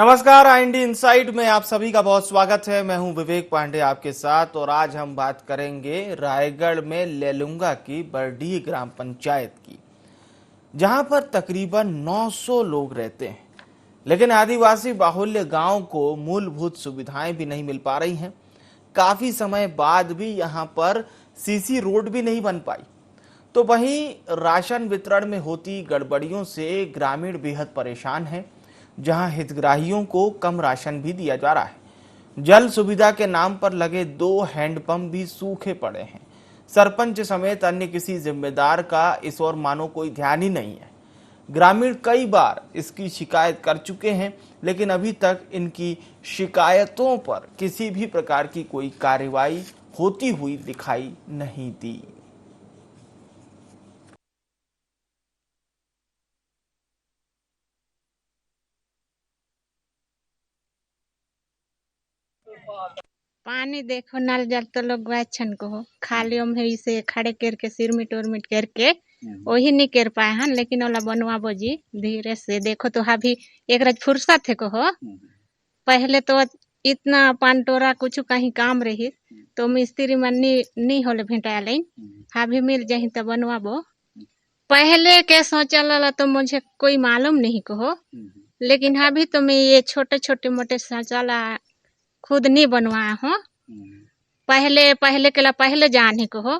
नमस्कार, IND insight में आप सभी का बहुत स्वागत है। मैं हूं विवेक पांडे आपके साथ और आज हम बात करेंगे रायगढ़ में लेलुंगा की बरडीह ग्राम पंचायत की, जहां पर तकरीबन 900 लोग रहते हैं, लेकिन आदिवासी बाहुल्य गांव को मूलभूत सुविधाएं भी नहीं मिल पा रही हैं। काफी समय बाद भी यहां पर सीसी रोड भी नहीं बन पाई। तो वहीं राशन वितरण में होती गड़बड़ियों से ग्रामीण बेहद परेशान हैं, जहां हितग्राहियों को कम राशन भी दिया जा रहा है। जल सुविधा के नाम पर लगे 2 हैंडपंप भी सूखे पड़े हैं। सरपंच समेत अन्य किसी जिम्मेदार का इस ओर मानो कोई ध्यान ही नहीं है। ग्रामीण कई बार इसकी शिकायत कर चुके हैं, लेकिन अभी तक इनकी शिकायतों पर किसी भी प्रकार की कोई कार्रवाई होती हुई दिखाई नहीं दी। पानी देखो नल जल तो लोग छन को हो खाली हम है इसे खड़े करके सिरमिट उर्मिट करके वही नहीं कर पाए हैं, लेकिन ओला बनवाबो जी धीरे से। देखो तो अभी एक रात फुर्सत है को हो। पहले तो इतना पानटोरा कुछ कहीं काम रही तो मिस्त्री मन नहीं होले भेंटा लेन, अभी मिल जाही तो बनवाबो। पहले के सोचल तो मुझे कोई मालूम नहीं को हो, लेकिन अभी तो मैं ये छोटे छोटे मोटे शौचालय खुद नहीं बनवाया हूँ। पहले जाने को हो।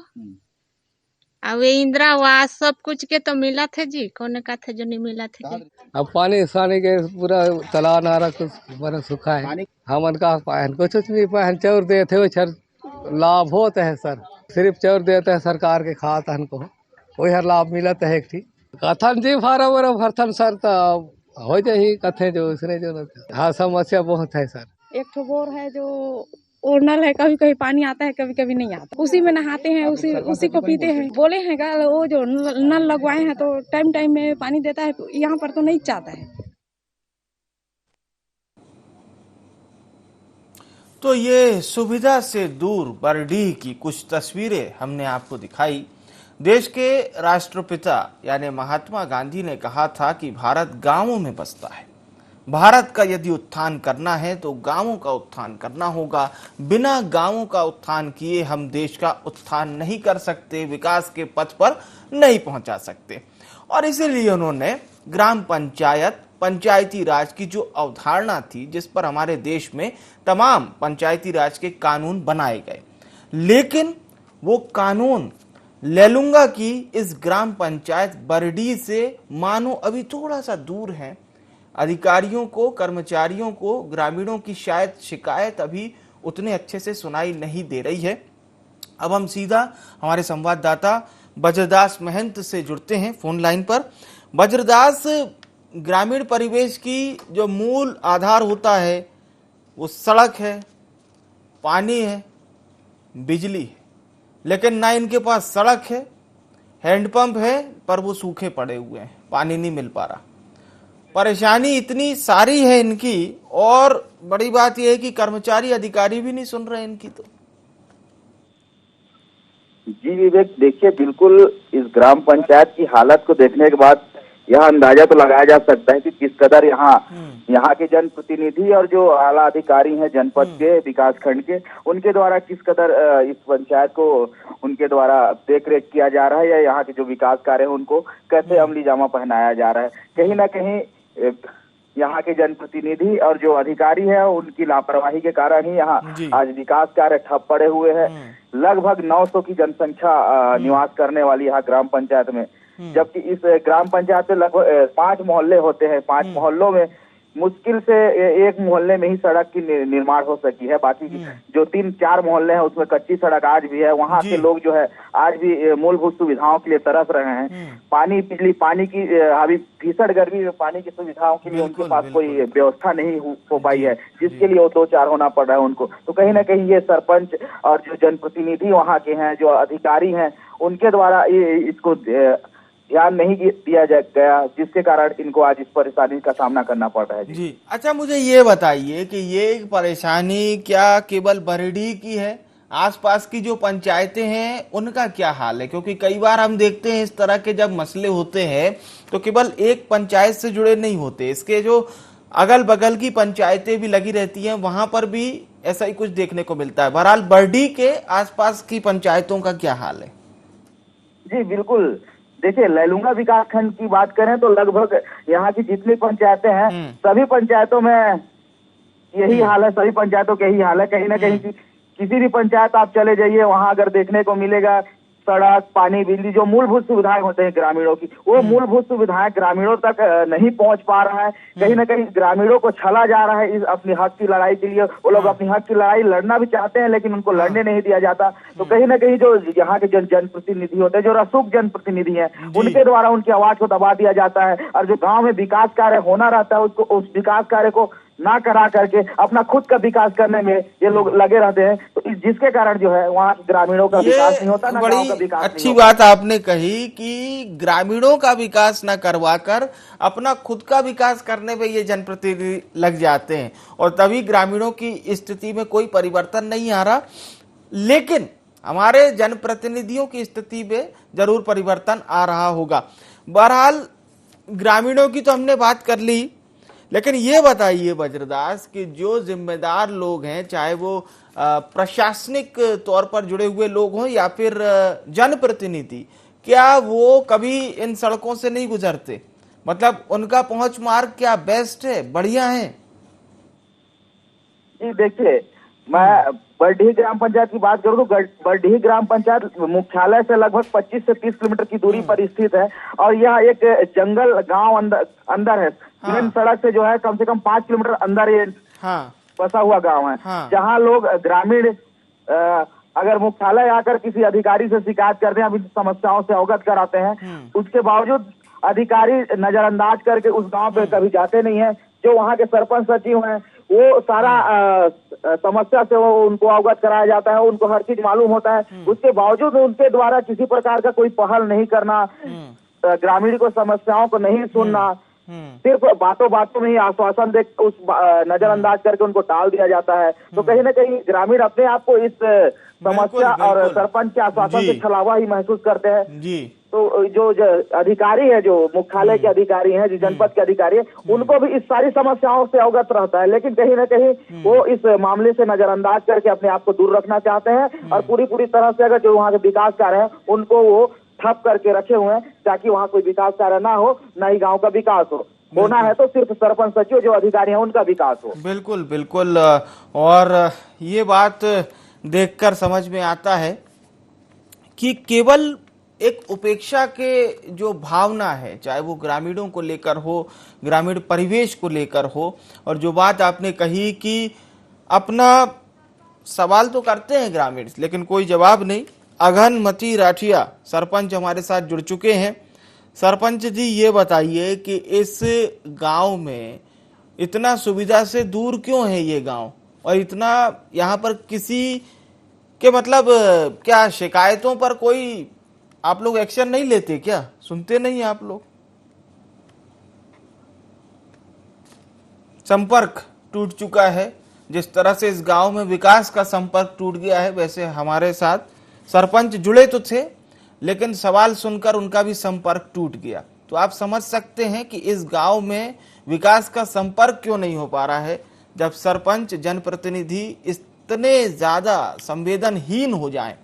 अब ये इंदिरा आवास सब कुछ के तो मिला थे जी, कौन का थे जो नहीं मिला थे जी। अब पानी सानी के पूरा तालाब नारा कुछ बड़ा सूखा है। हमन का पाहन कुछ नहीं पाहन चौर देते हो सर, लाभ होता है सर। सिर्फ चौर देते हैं सरकार के खाता हन को, वही हर लाभ मिलता है। एक ठीक कथन जी फार्म और भरथन सर तो हो जाए कथे जो उसने जो हाँ समस्या बहुत है सर। एक ठो बोर है जो और नल है, कभी कभी पानी आता है कभी कभी नहीं आता, उसी में नहाते हैं, उसी को पीते हैं। बोले हैं का वो जो नल लगवाए हैं तो टाइम टाइम में पानी देता है, यहाँ पर तो नहीं चाहता है। तो ये सुविधा से दूर बरडीह की कुछ तस्वीरें हमने आपको दिखाई। देश के राष्ट्रपिता यानी महात्मा गांधी ने कहा था कि भारत गांवों में बसता है। भारत का यदि उत्थान करना है तो गांवों का उत्थान करना होगा। बिना गांवों का उत्थान किए हम देश का उत्थान नहीं कर सकते, विकास के पथ पर नहीं पहुंचा सकते। और इसीलिए उन्होंने ग्राम पंचायत, पंचायती राज की जो अवधारणा थी, जिस पर हमारे देश में तमाम पंचायती राज के कानून बनाए गए, लेकिन वो कानून लेलुंगा की इस ग्राम पंचायत बरडीह से मानो अभी थोड़ा सा दूर है। अधिकारियों को, कर्मचारियों को, ग्रामीणों की शायद शिकायत अभी उतने अच्छे से सुनाई नहीं दे रही है। अब हम सीधा हमारे संवाददाता बज्रदास महंत से जुड़ते हैं फोन लाइन पर। बज्रदास, ग्रामीण परिवेश की जो मूल आधार होता है वो सड़क है, पानी है, बिजली है, लेकिन ना इनके पास सड़क है, हैंडपंप है, पर वो सूखे पड़े हुए हैं, पानी नहीं मिल पा रहा। परेशानी इतनी सारी है इनकी, और बड़ी बात यह है कि कर्मचारी अधिकारी भी नहीं सुन रहे इनकी। तो जी विवेक, देखिए बिल्कुल इस ग्राम पंचायत की हालत को देखने के बाद यह अंदाजा तो लगाया जा सकता है कि किस कदर यहाँ के जनप्रतिनिधि और जो आला अधिकारी हैं जनपद के, विकास खंड के, उनके द्वारा किस कदर इस पंचायत को उनके द्वारा देख रेख किया जा रहा है, या यहाँ के जो विकास कार्य है उनको कैसे अमली जामा पहनाया जा रहा है। कहीं ना कहीं यहाँ के जनप्रतिनिधि और जो अधिकारी है उनकी लापरवाही के कारण ही यहाँ आज विकास कार्य ठप पड़े हुए हैं। लगभग 900 की जनसंख्या निवास करने वाली यहाँ ग्राम पंचायत में, जबकि इस ग्राम पंचायत में लगभग 5 मोहल्ले होते हैं। 5 मोहल्लों में मुश्किल से एक मोहल्ले में ही सड़क की निर्माण हो सकी है। बाकी जो 3-4 मोहल्ले हैं उसमें कच्ची सड़क आज भी है। वहाँ के लोग जो है आज भी मूलभूत सुविधाओं के लिए तरस रहे हैं। पानी, बिजली, पानी की अभी भीषण गर्मी में पानी की सुविधाओं के लिए उनके पास कोई व्यवस्था नहीं हो पाई है, जिसके लिए वो 2-4 होना पड़ रहा है उनको। तो कहीं ना कहीं ये सरपंच और जो जनप्रतिनिधि वहाँ के हैं, जो अधिकारी हैं, उनके द्वारा इसको ध्यान नहीं दिया गया, जिसके कारण इनको आज इस परेशानी का सामना करना पड़ रहा है। जी अच्छा, मुझे ये बताइए कि ये परेशानी क्या केवल बरडीह की है? आसपास की जो पंचायतें हैं उनका क्या हाल है? क्योंकि कई बार हम देखते हैं इस तरह के जब मसले होते हैं तो केवल एक पंचायत से जुड़े नहीं होते, इसके जो अगल बगल की पंचायतें भी लगी रहती हैं, वहां पर भी ऐसा ही कुछ देखने को मिलता है। बहरहाल बरडीह के आसपास की पंचायतों का क्या हाल है? जी बिल्कुल, देखिए लैलूंगा विकास खंड की बात करें तो लगभग यहाँ की जितनी पंचायतें हैं सभी पंचायतों में यही हाल है, सभी पंचायतों के यही हाल है। कहीं ना कहीं किसी भी पंचायत आप चले जाइए, वहां अगर देखने को मिलेगा सड़क, पानी, बिजली, जो मूलभूत सुविधाएं होते हैं ग्रामीणों की, वो मूलभूत सुविधाएं ग्रामीणों तक नहीं पहुंच पा रहा है। कहीं ना कहीं ग्रामीणों को छला जा रहा है इस अपनी हक की लड़ाई के लिए। वो लोग अपनी हक की लड़ाई लड़ना भी चाहते हैं लेकिन उनको लड़ने नहीं दिया जाता। तो कहीं ना कहीं जो यहाँ के जनप्रतिनिधि होते हैं, जो रसूख जनप्रतिनिधि हैं, उनके द्वारा उनकी आवाज को दबा दिया जाता है। और जो गाँव में विकास कार्य होना रहता है उसको, उस विकास कार्य को ना करा करके अपना खुद का विकास करने में ये लोग लगे रहते हैं। तो जिसके कारण जो है वहाँ ग्रामीणों का विकास नहीं होता, ना गाँव का विकास। अच्छी बात आपने कही कि ग्रामीणों का विकास न करवाकर अपना खुद का विकास करने में ये जनप्रतिनिधि लग जाते हैं और तभी ग्रामीणों की स्थिति में कोई परिवर्तन नहीं आ रहा। लेकिन हमारे जनप्रतिनिधियों की स्थिति में जरूर परिवर्तन आ रहा होगा। बहरहाल ग्रामीणों की तो हमने बात कर ली, लेकिन ये बताइए वज्रदास कि जो जिम्मेदार लोग हैं, चाहे वो प्रशासनिक तौर पर जुड़े हुए लोग हों या फिर जनप्रतिनिधि, क्या वो कभी इन सड़कों से नहीं गुजरते? मतलब उनका पहुंच मार्ग क्या बेस्ट है, बढ़िया है? जी देखिए, मैं बरडीह ग्राम पंचायत की बात करूं तो बरडीह ग्राम पंचायत मुख्यालय से लगभग 25 से 30 किलोमीटर की दूरी पर स्थित है और यह एक जंगल गांव अंदर है। मेन सड़क से जो है कम से कम 5 किलोमीटर अंदर ये बसा हुआ गांव है। जहां लोग ग्रामीण अगर मुख्यालय आकर किसी अधिकारी से शिकायत करते हैं, अभी समस्याओं से अवगत कराते हैं, उसके बावजूद अधिकारी नजरअंदाज करके उस गांव पे कभी जाते नहीं है। जो वहां के सरपंच सचिव हैं वो सारा समस्या से वो उनको अवगत कराया जाता है, उनको हर चीज मालूम होता है। उसके बावजूद उनके द्वारा किसी प्रकार का कोई पहल नहीं करना, ग्रामीण को समस्याओं को नहीं सुनना, सिर्फ बातों बातों में ही आश्वासन दे उस नजरअंदाज करके उनको टाल दिया जाता है। तो कहीं ना कहीं ग्रामीण अपने आप को इस समस्या और सरपंच के आश्वासन से छलावा ही महसूस करते हैं जी। तो जो अधिकारी है, जो मुख्यालय के अधिकारी हैं, जो जनपद के अधिकारी है, उनको भी इस सारी समस्याओं से अवगत रहता है, लेकिन कहीं ना कहीं वो इस मामले से नजरअंदाज करके अपने आप को दूर रखना चाहते हैं और पूरी तरह से अगर जो वहाँ के विकास कार्य है उनको वो ठप करके रखे हुए हैं ताकि वहाँ कोई विकास कार्य ना हो, ना ही गाँव का विकास हो। होना है तो सिर्फ सरपंच सचिव जो अधिकारी हैं उनका विकास हो। बिल्कुल बिल्कुल, और ये बात देखकर समझ में आता है कि केवल एक उपेक्षा के जो भावना है, चाहे वो ग्रामीणों को लेकर हो, ग्रामीण परिवेश को लेकर हो, और जो बात आपने कही कि अपना सवाल तो करते हैं ग्रामीण लेकिन कोई जवाब नहीं। अघनमती राठिया सरपंच हमारे साथ जुड़ चुके हैं। सरपंच जी, ये बताइए कि इस गांव में इतना सुविधा से दूर क्यों है ये गांव, और इतना यहाँ पर किसी के मतलब क्या शिकायतों पर कोई आप लोग एक्शन नहीं लेते क्या? सुनते नहीं आप लोग? संपर्क टूट चुका है। जिस तरह से इस गांव में विकास का संपर्क टूट गया है, वैसे हमारे साथ सरपंच जुड़े तो थे लेकिन सवाल सुनकर उनका भी संपर्क टूट गया। तो आप समझ सकते हैं कि इस गांव में विकास का संपर्क क्यों नहीं हो पा रहा है, जब सरपंच जनप्रतिनिधि इतने ज्यादा संवेदनहीन हो जाएं।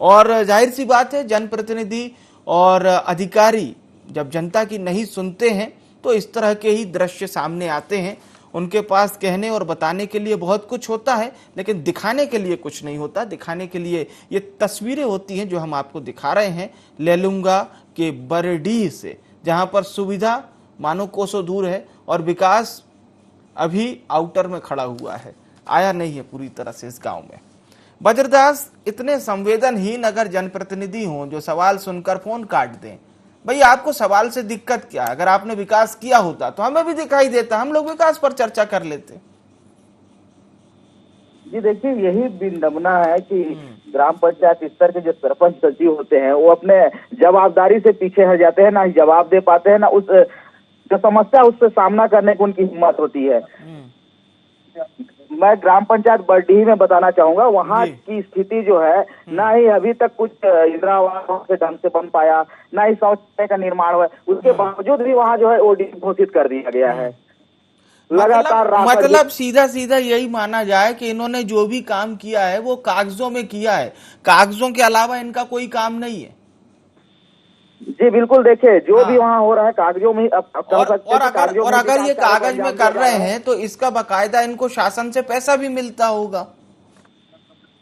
और जाहिर सी बात है, जनप्रतिनिधि और अधिकारी जब जनता की नहीं सुनते हैं तो इस तरह के ही दृश्य सामने आते हैं। उनके पास कहने और बताने के लिए बहुत कुछ होता है लेकिन दिखाने के लिए कुछ नहीं होता। दिखाने के लिए ये तस्वीरें होती हैं जो हम आपको दिखा रहे हैं लैलूंगा के बरडीह से, जहां पर सुविधा मानो कोसों दूर है और विकास अभी आउटर में खड़ा हुआ है, आया नहीं है पूरी तरह से इस गांव में। वज्रदास, इतने संवेदनहीन अगर जनप्रतिनिधि हों जो सवाल सुनकर फोन काट दें, भाई आपको सवाल से दिक्कत क्या? अगर आपने विकास किया होता तो हमें भी दिखाई देता, हम लोग विकास पर चर्चा कर लेते। जी देखिए, यही विडंबना है कि ग्राम पंचायत स्तर के जो सरपंच सचिव होते हैं वो अपने जवाबदारी से पीछे हट जाते हैं, ना ही जवाब दे पाते हैं, ना उस जो समस्या उससे सामना करने की उनकी हिम्मत होती है। मैं ग्राम पंचायत बरडीह में बताना चाहूंगा, वहाँ की स्थिति जो है, ना ही अभी तक कुछ इंदिरा आवास से ढंग से बन पाया, ना ही शौचालय का निर्माण हुआ, उसके बावजूद भी वहाँ जो है ओडी घोषित कर दिया गया है। लगातार राशन मतलब सीधा सीधा यही माना जाए कि इन्होंने जो भी काम किया है वो कागजों में किया है, कागजों के अलावा इनका कोई काम नहीं है। जी बिल्कुल, देखिए जो हाँ। भी वहाँ हो रहा है कागजों में, अब कह सकते हैं कि कागजों में अगर ये विकास कार्य को कागज में अंजाम कर दिया जा रहे रहा है। हैं तो इसका बकायदा इनको शासन से पैसा भी मिलता होगा।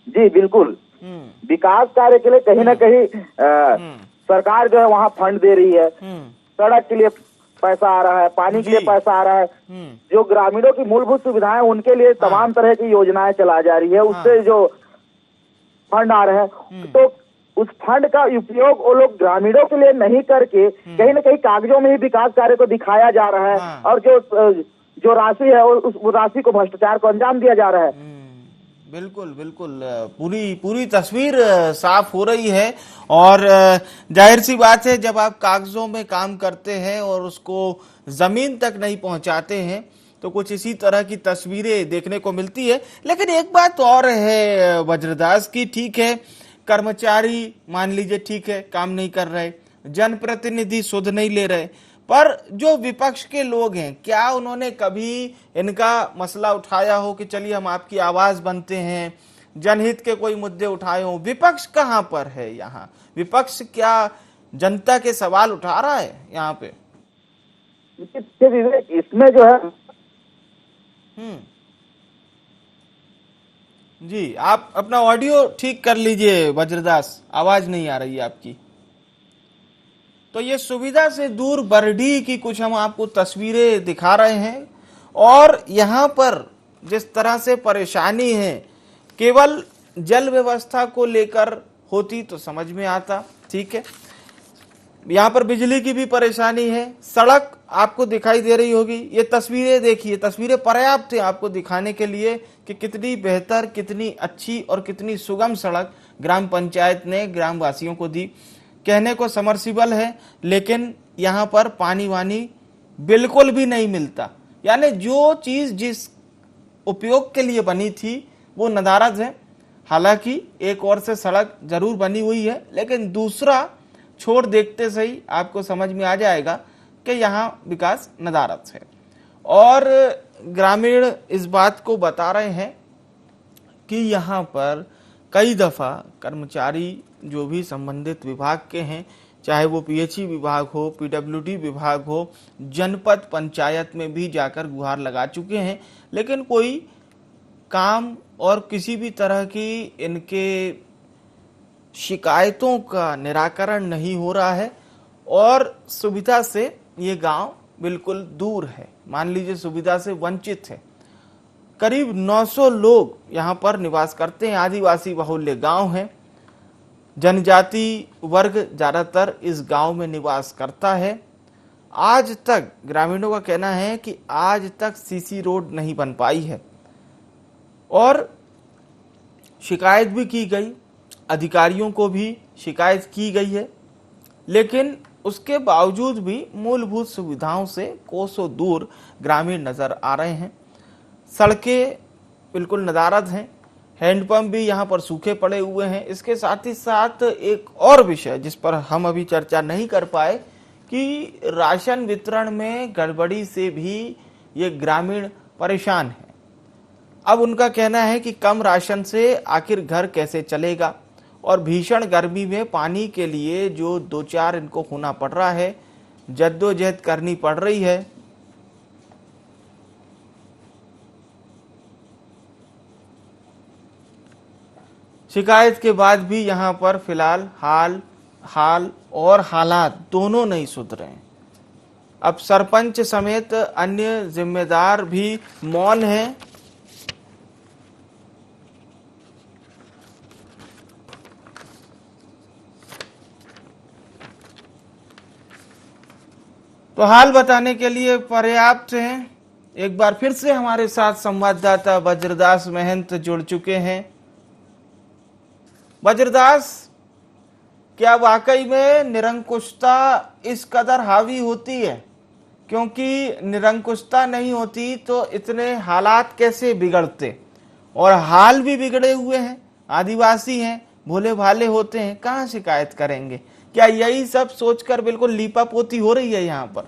जी बिल्कुल, विकास कार्य के लिए कहीं ना कहीं सरकार जो है वहाँ फंड दे रही है, सड़क के लिए पैसा आ रहा है, पानी के लिए पैसा आ रहा है, जो ग्रामीणों की मूलभूत सुविधाएं उनके लिए तमाम तरह की योजनाएं चला जा रही है, उससे जो फंड आ रहे हैं, तो उस फंड का उपयोग वो लोग ग्रामीणों के लिए नहीं करके कहीं ना कहीं कागजों में ही विकास कार्य को दिखाया जा रहा है, और जो राशि है उस राशि को भ्रष्टाचार को अंजाम दिया जा रहा है। बिल्कुल बिल्कुल, पूरी तस्वीर साफ हो रही है। और जाहिर सी बात है, जब आप कागजों में काम करते हैं और उसको जमीन तक नहीं पहुंचाते हैं तो कुछ इसी तरह की तस्वीरें देखने को मिलती है। लेकिन एक बात और है वज्रदास की, ठीक है कर्मचारी मान लीजिए ठीक है काम नहीं कर रहे, जनप्रतिनिधि सुध नहीं ले रहे, पर जो विपक्ष के लोग हैं क्या उन्होंने कभी इनका मसला उठाया हो कि चलिए हम आपकी आवाज बनते हैं, जनहित के कोई मुद्दे उठाए हो? विपक्ष कहां पर है यहाँ? विपक्ष क्या जनता के सवाल उठा रहा है यहाँ पे? विवेक, इसमें जो है जी, आप अपना ऑडियो ठीक कर लीजिए वज्रदास, आवाज नहीं आ रही है आपकी। तो ये सुविधा से दूर बरडीह की कुछ हम आपको तस्वीरें दिखा रहे हैं, और यहाँ पर जिस तरह से परेशानी है केवल जल व्यवस्था को लेकर होती तो समझ में आता, ठीक है, यहाँ पर बिजली की भी परेशानी है, सड़क आपको दिखाई दे रही होगी, ये तस्वीरें देखिए, तस्वीरें पर्याप्त है आपको दिखाने के लिए कि कितनी बेहतर, कितनी अच्छी और कितनी सुगम सड़क ग्राम पंचायत ने ग्रामवासियों को दी। कहने को समर्सिबल है, लेकिन यहाँ पर पानी वानी बिल्कुल भी नहीं मिलता, यानी जो चीज जिस उपयोग के लिए बनी थी वो नदारद है। हालांकि एक ओर से सड़क जरूर बनी हुई है, लेकिन दूसरा छोड़ देखते सही आपको समझ में आ जाएगा कि यहाँ विकास नदारद है। और ग्रामीण इस बात को बता रहे हैं कि यहाँ पर कई दफा कर्मचारी जो भी संबंधित विभाग के हैं, चाहे वो पीएचई विभाग हो, पीडब्ल्यूडी विभाग हो, जनपद पंचायत में भी जाकर गुहार लगा चुके हैं, लेकिन कोई काम और किसी भी तरह की इनके शिकायतों का निराकरण नहीं हो रहा है। और सुविधा से ये गांव बिल्कुल दूर है, मान लीजिए सुविधा से वंचित है। करीब 900 लोग यहाँ पर निवास करते हैं, आदिवासी बहुल्य गांव है, जनजाति वर्ग ज्यादातर इस गांव में निवास करता है। आज तक ग्रामीणों का कहना है कि आज तक सीसी रोड नहीं बन पाई है, और शिकायत भी की गई, अधिकारियों को भी शिकायत की गई है, लेकिन उसके बावजूद भी मूलभूत सुविधाओं से कोसों दूर ग्रामीण नजर आ रहे हैं। सड़कें बिल्कुल नदारद हैं, हैंडपंप भी यहाँ पर सूखे पड़े हुए हैं। इसके साथ ही साथ एक और विषय जिस पर हम अभी चर्चा नहीं कर पाए कि राशन वितरण में गड़बड़ी से भी ये ग्रामीण परेशान है। अब उनका कहना है कि कम राशन से आखिर घर कैसे चलेगा, और भीषण गर्मी में पानी के लिए जो दो चार इनको होना पड़ रहा है, जद्दोजहद करनी पड़ रही है। शिकायत के बाद भी यहाँ पर फिलहाल हाल और हालात दोनों नहीं सुधरे हैं। अब सरपंच समेत अन्य जिम्मेदार भी मौन हैं। तो हाल बताने के लिए पर्याप्त हैं। एक बार फिर से हमारे साथ संवाददाता वज्रदास महंत जुड़ चुके हैं। वज्रदास, क्या वाकई में निरंकुशता इस कदर हावी होती है? क्योंकि निरंकुशता नहीं होती तो इतने हालात कैसे बिगड़ते, और हाल भी बिगड़े हुए हैं। आदिवासी हैं, भोले भाले होते हैं, कहाँ शिकायत करेंगे? क्या यही सब सोचकर बिल्कुल लीपापोती हो रही है यहाँ पर?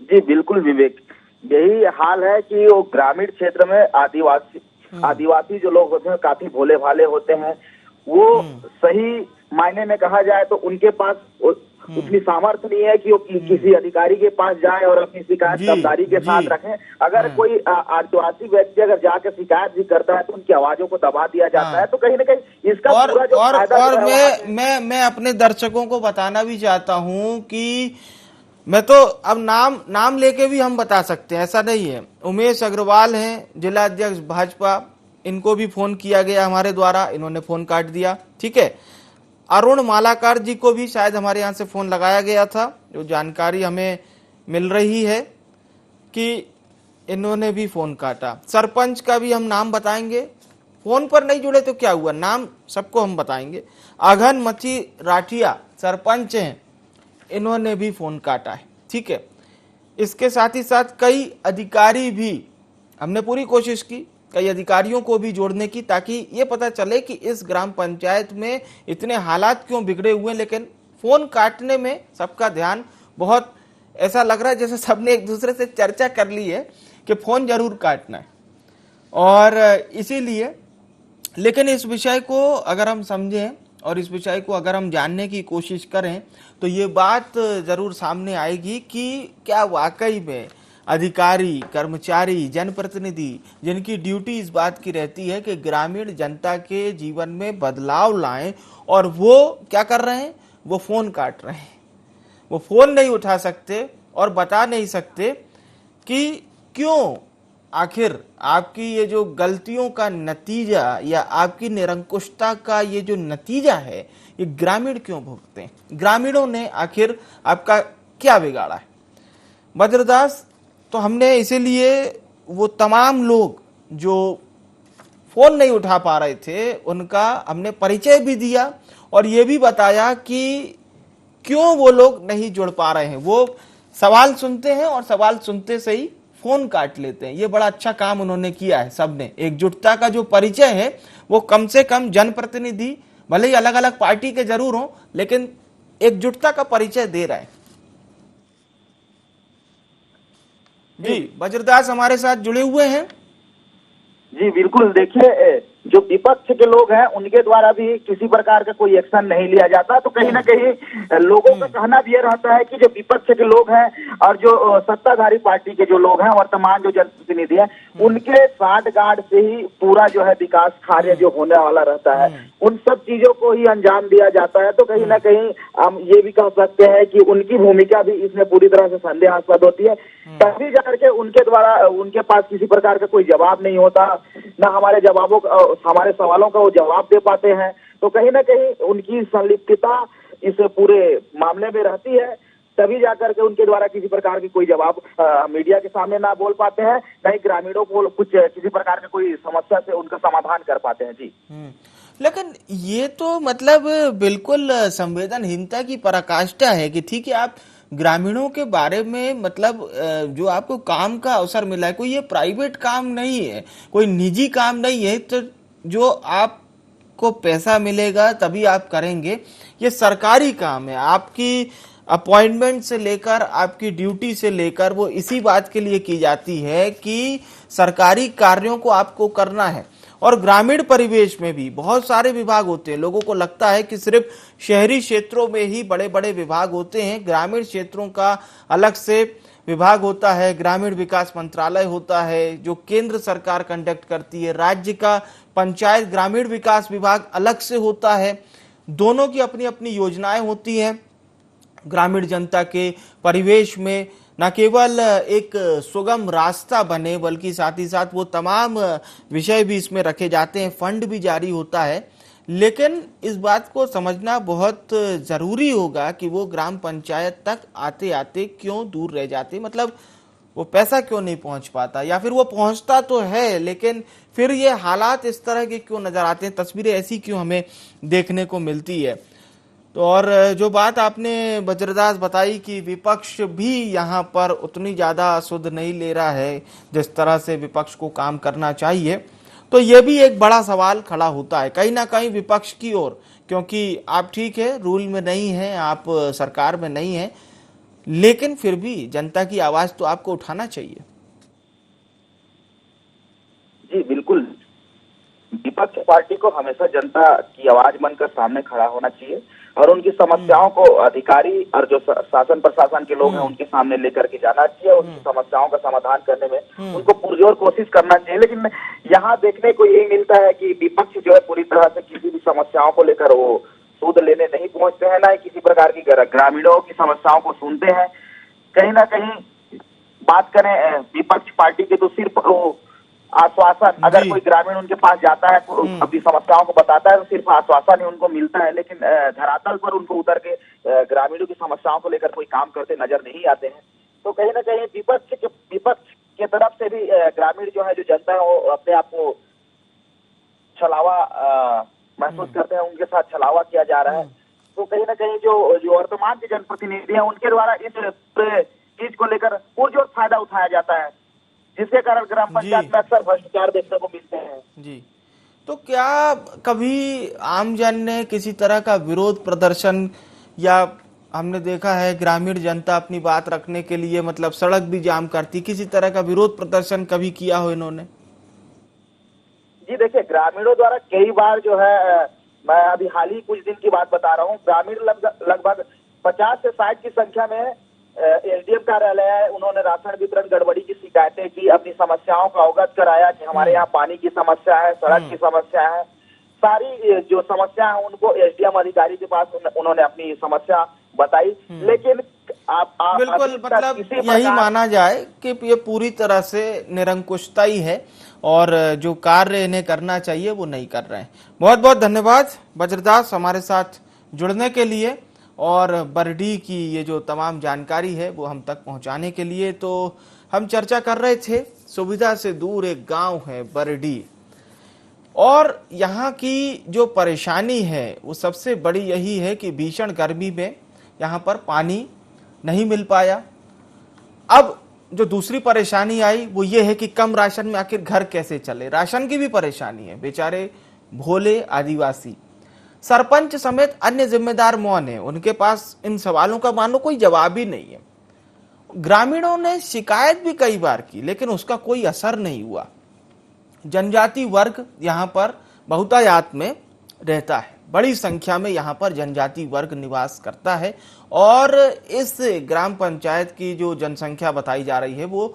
जी बिल्कुल विवेक, यही हाल है कि वो ग्रामीण क्षेत्र में आदिवासी जो लोग होते हैं काफी भोले भाले होते हैं। वो सही मायने में कहा जाए तो उनके पास उतनी सामर्थ्य नहीं है कि वो किसी अधिकारी के पास जाए और अपनी शिकायत दमदारी के साथ रखें। अगर कोई आदिवासी व्यक्ति अगर जाकर शिकायत भी करता है तो उनकी आवाजों को दबा दिया जाता है। तो कहीं ना कहीं इसका पूरा जो फायदा और मैं अपने दर्शकों को बताना भी चाहता हूं कि मैं तो अब नाम लेके भी हम बता सकते हैं, ऐसा नहीं है। उमेश अग्रवाल हैं, जिला अध्यक्ष भाजपा, इनको भी फोन किया गया हमारे द्वारा, इन्होंने फोन काट दिया। ठीक है, अरुण मालाकार जी को भी शायद हमारे यहाँ से फोन लगाया गया था। जो जानकारी हमें मिल रही है कि इन्होंने भी फोन काटा। सरपंच का भी हम नाम बताएंगे, फोन पर नहीं जुड़े तो क्या हुआ, नाम सबको हम बताएंगे। अघन मची राठिया सरपंच हैं, इन्होंने भी फोन काटा है। ठीक है, इसके साथ ही साथ कई अधिकारी भी, हमने पूरी कोशिश की कई अधिकारियों को भी जोड़ने की, ताकि ये पता चले कि इस ग्राम पंचायत में इतने हालात क्यों बिगड़े हुए हैं। लेकिन फोन काटने में सबका ध्यान बहुत, ऐसा लग रहा है जैसे सबने एक दूसरे से चर्चा कर ली है कि फोन जरूर काटना है। और इसीलिए, लेकिन इस विषय को अगर हम समझें और इस विषय को अगर हम जानने की कोशिश करें तो ये बात जरूर सामने आएगी कि क्या वाकई में अधिकारी, कर्मचारी, जनप्रतिनिधि, जिनकी ड्यूटी इस बात की रहती है कि ग्रामीण जनता के जीवन में बदलाव लाएं, और वो क्या कर रहे हैं, वो फोन काट रहे हैं। वो फोन नहीं उठा सकते और बता नहीं सकते कि क्यों, आखिर आपकी ये जो गलतियों का नतीजा या आपकी निरंकुशता का ये जो नतीजा है, ये ग्रामीण क्यों भुगतते हैं, ग्रामीणों ने आखिर आपका क्या बिगाड़ा है। वज्रदास, तो हमने इसीलिए वो तमाम लोग जो फोन नहीं उठा पा रहे थे उनका हमने परिचय भी दिया और ये भी बताया कि क्यों वो लोग नहीं जुड़ पा रहे हैं। वो सवाल सुनते हैं और सवाल सुनते से ही फोन काट लेते हैं। ये बड़ा अच्छा काम उन्होंने किया है। सबने एकजुटता का जो परिचय है वो कम से कम जनप्रतिनिधि, भले ही अलग अलग पार्टी के जरूर हों, लेकिन एकजुटता का परिचय दे रहे हैं। जी वज्रदास हमारे साथ जुड़े हुए हैं। जी बिल्कुल, देखिए जो विपक्ष के लोग हैं उनके द्वारा भी किसी प्रकार का कोई एक्शन नहीं लिया जाता। तो कहीं ना कहीं लोगों का कहना भी ये रहता है कि जो विपक्ष के लोग हैं और जो सत्ताधारी पार्टी के जो लोग हैं, वर्तमान जो जनप्रतिनिधि हैं, उनके साठगांठ से ही पूरा जो है विकास कार्य जो होने वाला रहता है, उन सब चीजों को ही अंजाम दिया जाता है। तो कहीं ना कहीं हम ये भी कह सकते हैं कि उनकी भूमिका भी इसमें पूरी तरह से संदेहास्पद होती है। तभी जाकर के उनके द्वारा उनके पास किसी प्रकार का कोई जवाब नहीं होता, ना हमारे सवालों का वो जवाब दे पाते हैं। तो कहीं ना कहीं उनकी संलिप्तता इस पूरे मामले में रहती है, तभी जाकर के उनके द्वारा किसी प्रकार की कोई जवाब मीडिया के सामने ना बोल पाते हैं, ना ही ग्रामीणों को कुछ किसी प्रकार की कोई समस्या से उनका समाधान कर पाते हैं। जी लेकिन ये तो मतलब बिल्कुल संवेदनहीनता की पराकाष्ठा है कि ठीक है, आप ग्रामीणों के बारे में मतलब जो आपको काम का अवसर मिला है, कोई ये प्राइवेट काम नहीं है, कोई निजी काम नहीं है, तो जो आपको पैसा मिलेगा तभी आप करेंगे, ये सरकारी काम है। आपकी अपॉइंटमेंट से लेकर आपकी ड्यूटी से लेकर वो इसी बात के लिए की जाती है कि सरकारी कार्यों को आपको करना है। और ग्रामीण परिवेश में भी बहुत सारे विभाग होते हैं। लोगों को लगता है कि सिर्फ शहरी क्षेत्रों में ही बड़े बड़े विभाग होते हैं, ग्रामीण क्षेत्रों का अलग से विभाग होता है, ग्रामीण विकास मंत्रालय होता है जो केंद्र सरकार कंडक्ट करती है, राज्य का पंचायत ग्रामीण विकास विभाग अलग से होता है। दोनों की अपनी अपनी योजनाएं होती हैं। ग्रामीण जनता के परिवेश में न केवल एक सुगम रास्ता बने, बल्कि साथ ही साथ वो तमाम विषय भी इसमें रखे जाते हैं, फंड भी जारी होता है। लेकिन इस बात को समझना बहुत जरूरी होगा कि वो ग्राम पंचायत तक आते आते क्यों दूर रह जाते, मतलब वो पैसा क्यों नहीं पहुंच पाता, या फिर वो पहुंचता तो है लेकिन फिर ये हालात इस तरह के क्यों नजर आते हैं, तस्वीरें ऐसी क्यों हमें देखने को मिलती है। तो और जो बात आपने वज्रदास बताई कि विपक्ष भी यहाँ पर उतनी ज़्यादा सुध नहीं ले रहा है जिस तरह से विपक्ष को काम करना चाहिए, तो ये भी एक बड़ा सवाल खड़ा होता है कहीं ना कहीं विपक्ष की ओर, क्योंकि आप ठीक है रूल में नहीं हैं, आप सरकार में नहीं हैं, लेकिन फिर भी जनता की आवाज तो आपको उठाना चाहिए। जी बिल्कुल, विपक्ष पार्टी को हमेशा जनता की आवाज बनकर सामने खड़ा होना चाहिए और उनकी समस्याओं को अधिकारी और जो शासन प्रशासन के लोग हैं उनके सामने लेकर के जाना चाहिए, उनकी समस्याओं का समाधान करने में उनको पुरजोर कोशिश करना चाहिए। लेकिन यहाँ देखने को यही मिलता है कि विपक्ष जो है पूरी तरह से किसी भी समस्याओं को लेकर वो सूद लेने नहीं पहुंचते हैं, ना ही किसी प्रकार की ग्रामीणों की समस्याओं को सुनते हैं। कहीं ना कहीं बात करें विपक्ष पार्टी के तो सिर्फ आश्वासन, अगर कोई ग्रामीण उनके पास जाता है तो अपनी समस्याओं को बताता है तो सिर्फ आश्वासन ही उनको मिलता है, लेकिन धरातल पर उनको उतर के ग्रामीणों की समस्याओं को लेकर कोई काम करते नजर नहीं आते हैं। तो कहीं ना कहीं विपक्ष के तरफ से भी ग्रामीण जो है, जो जनता है, वो अपने आप को छलावा महसूस करते हैं, उनके साथ छलावा किया जा रहा है। तो कहीं ना कहीं जो वर्तमान के जनप्रतिनिधि हैं उनके द्वारा इस चीज को लेकर पुरजोर फायदा उठाया जाता है, जिसके कारण ग्राम पंचायत में अक्सर भ्रष्टाचार देखने को मिलते हैं। जी, तो क्या कभी आमजन ने किसी तरह का विरोध प्रदर्शन, या हमने देखा है ग्रामीण जनता अपनी बात रखने के लिए मतलब सड़क भी जाम करती, किसी तरह का विरोध प्रदर्शन कभी किया हो इन्होंने? जी देखिए, ग्रामीणों द्वारा कई बार जो है, मैं अभी हाल ही कुछ दिन की बात बता रहा हूँ, ग्रामीण लगभग 50 से 60 की संख्या में एसडीएम कार्यालय है, उन्होंने राशन वितरण गड़बड़ी की शिकायतें की, अपनी समस्याओं का अवगत कराया कि हमारे यहाँ पानी की समस्या है, सड़क की समस्या है, सारी जो समस्या है उनको एसडीएम अधिकारी के पास उन्होंने अपनी समस्या बताई। लेकिन बिल्कुल, मतलब यही माना जाए कि ये पूरी तरह से निरंकुशता ही है और जो कार्य इन्हें करना चाहिए वो नहीं कर रहे हैं। बहुत बहुत धन्यवाद बज्रदास हमारे साथ जुड़ने के लिए और बरडीह की ये जो तमाम जानकारी है वो हम तक पहुंचाने के लिए। तो हम चर्चा कर रहे थे, सुविधा से दूर एक गांव है बरडीह, और यहाँ की जो परेशानी है वो सबसे बड़ी यही है कि भीषण गर्मी में यहाँ पर पानी नहीं मिल पाया। अब जो दूसरी परेशानी आई वो ये है कि कम राशन में आखिर घर कैसे चले, राशन की भी परेशानी है। बेचारे भोले आदिवासी, सरपंच समेत अन्य जिम्मेदार मौन है, उनके पास इन सवालों का मानो कोई जवाब ही नहीं है। ग्रामीणों ने शिकायत भी कई बार की लेकिन उसका कोई असर नहीं हुआ। जनजाति वर्ग यहाँ पर बहुतायत में रहता है, बड़ी संख्या में यहाँ पर जनजाति वर्ग निवास करता है और इस ग्राम पंचायत की जो जनसंख्या बताई जा रही है वो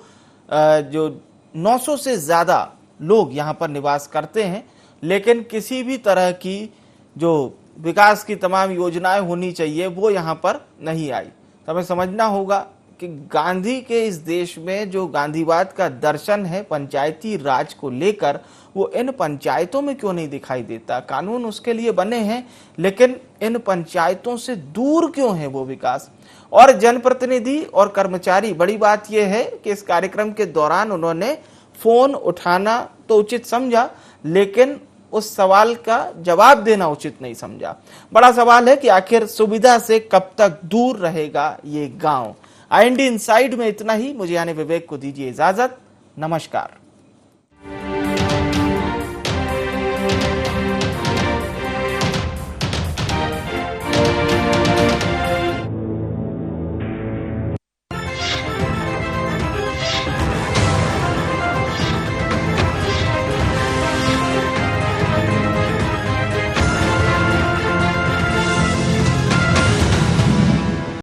जो 900 से ज़्यादा लोग यहाँ पर निवास करते हैं। लेकिन किसी भी तरह की जो विकास की तमाम योजनाएं होनी चाहिए वो यहाँ पर नहीं आई। तो हमें समझना होगा कि गांधी के इस देश में जो गांधीवाद का दर्शन है पंचायती राज को लेकर, वो इन पंचायतों में क्यों नहीं दिखाई देता। कानून उसके लिए बने हैं लेकिन इन पंचायतों से दूर क्यों है वो विकास। और जनप्रतिनिधि और कर्मचारी, बड़ी बात यह है कि इस कार्यक्रम के दौरान उन्होंने फोन उठाना तो उचित समझा लेकिन उस सवाल का जवाब देना उचित नहीं समझा। बड़ा सवाल है कि आखिर सुविधा से कब तक दूर रहेगा ये गांव। IND इनसाइड में इतना ही। मुझे यानी विवेक को दीजिए इजाजत। नमस्कार।